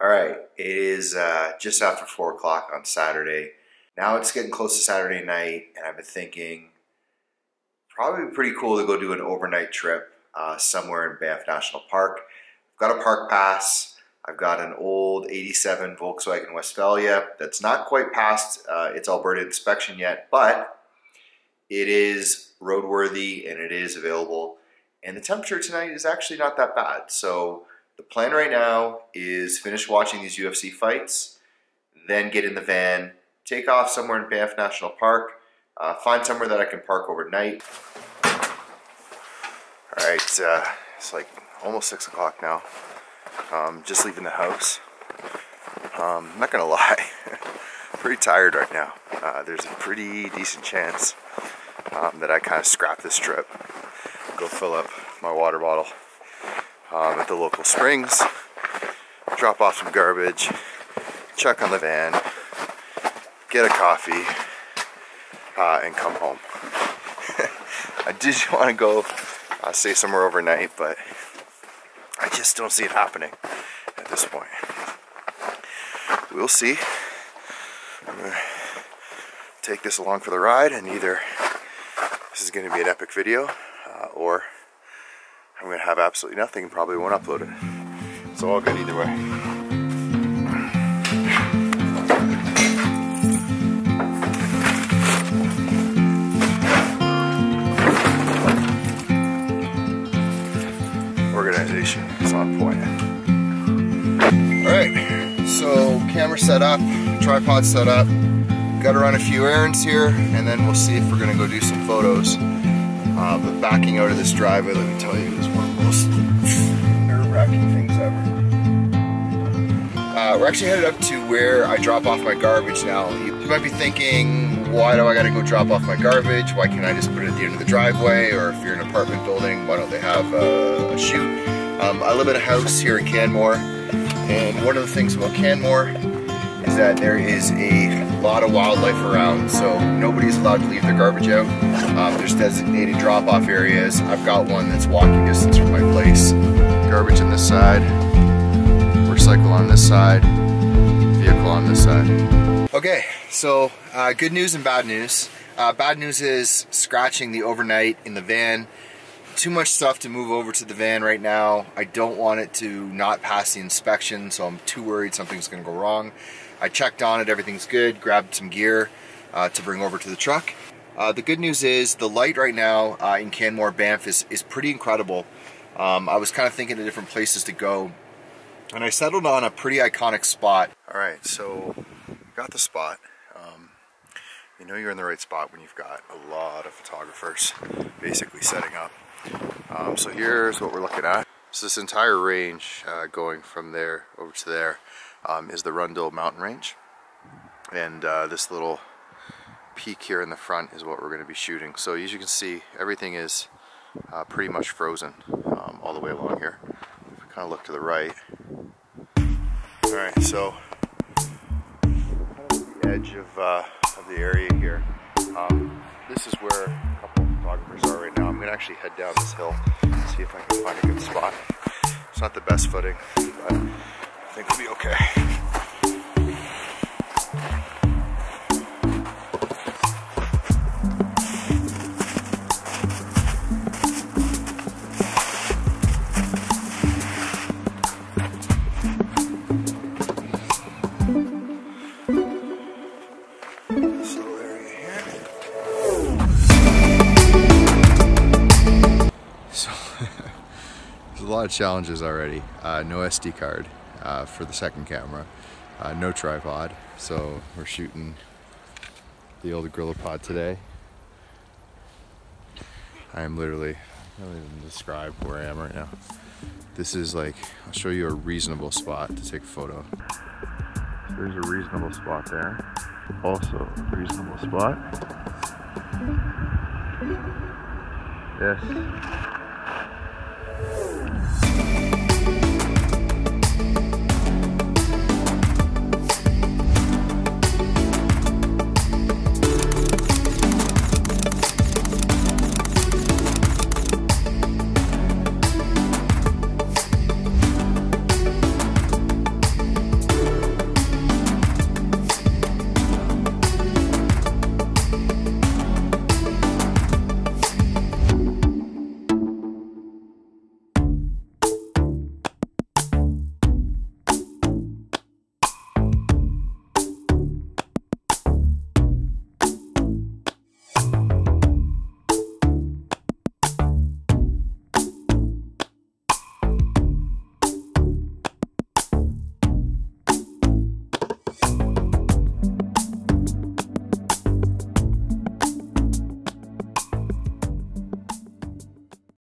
All right, it is just after 4 o'clock on Saturday. Now it's getting close to Saturday night, and I've been thinking probably pretty cool to go do an overnight trip somewhere in Banff National Park. I've got a park pass. I've got an old 87 Volkswagen Westphalia that's not quite past its Alberta inspection yet, but it is roadworthy and it is available. And the temperature tonight is actually not that bad. So the plan right now is finish watching these UFC fights, then get in the van, take off somewhere in Banff National Park, find somewhere that I can park overnight. All right, it's like almost 6 o'clock now. Just leaving the house. I'm not gonna lie, pretty tired right now. There's a pretty decent chance that I kind of scrap this trip, go fill up my water bottle at the local springs, drop off some garbage, check on the van, get a coffee, and come home. I did want to go stay somewhere overnight, but I just don't see it happening at this point. We'll see. I'm going to take this along for the ride, and either this is going to be an epic video, or I'm going to have absolutely nothing and probably won't upload it. It's all good either way. Organization is on point. Alright, so camera set up, tripod set up, got to run a few errands here, and then we'll see if we're going to go do some photos. But backing out of this driveway, let me tell you, is one of the most nerve-wracking things ever. We're actually headed up to where I drop off my garbage now. You might be thinking, why do I gotta go drop off my garbage? Why can't I just put it at the end of the driveway? Or if you're in an apartment building, why don't they have a chute? I live in a house here in Canmore, and one of the things about Canmore is that there is a lot of wildlife around, so nobody's allowed to leave their garbage out. There's designated drop-off areas. I've got one that's walking distance from my place. Garbage on this side, motorcycle on this side, vehicle on this side. Okay, so good news and bad news. Bad news is scratching the overnight in the van. Too much stuff to move over to the van right now. I don't want it to not pass the inspection, so I'm too worried something's gonna go wrong. I checked on it, everything's good, grabbed some gear to bring over to the truck. The good news is the light right now in Canmore, Banff is pretty incredible. I was kind of thinking of different places to go, and I settled on a pretty iconic spot. Alright, so got the spot. You know you're in the right spot when you've got a lot of photographers basically setting up. So here's what we're looking at. So this entire range going from there over to there is the Rundle mountain range, and this little peak here in the front is what we're going to be shooting. So as you can see, everything is pretty much frozen all the way along here. If we kind of look to the right. Alright, so the edge of the area here. This is where a couple of photographers are right now. I'm going to actually head down this hill and see if I can find a good spot. It's not the best footing, but I think we'll be okay. A lot of challenges already. No SD card for the second camera, no tripod, so we're shooting the old Gorilla Pod today. I am literally, I can't even describe where I am right now. This is like, I'll show you a reasonable spot to take a photo. So there's a reasonable spot there. Also a reasonable spot. Yes.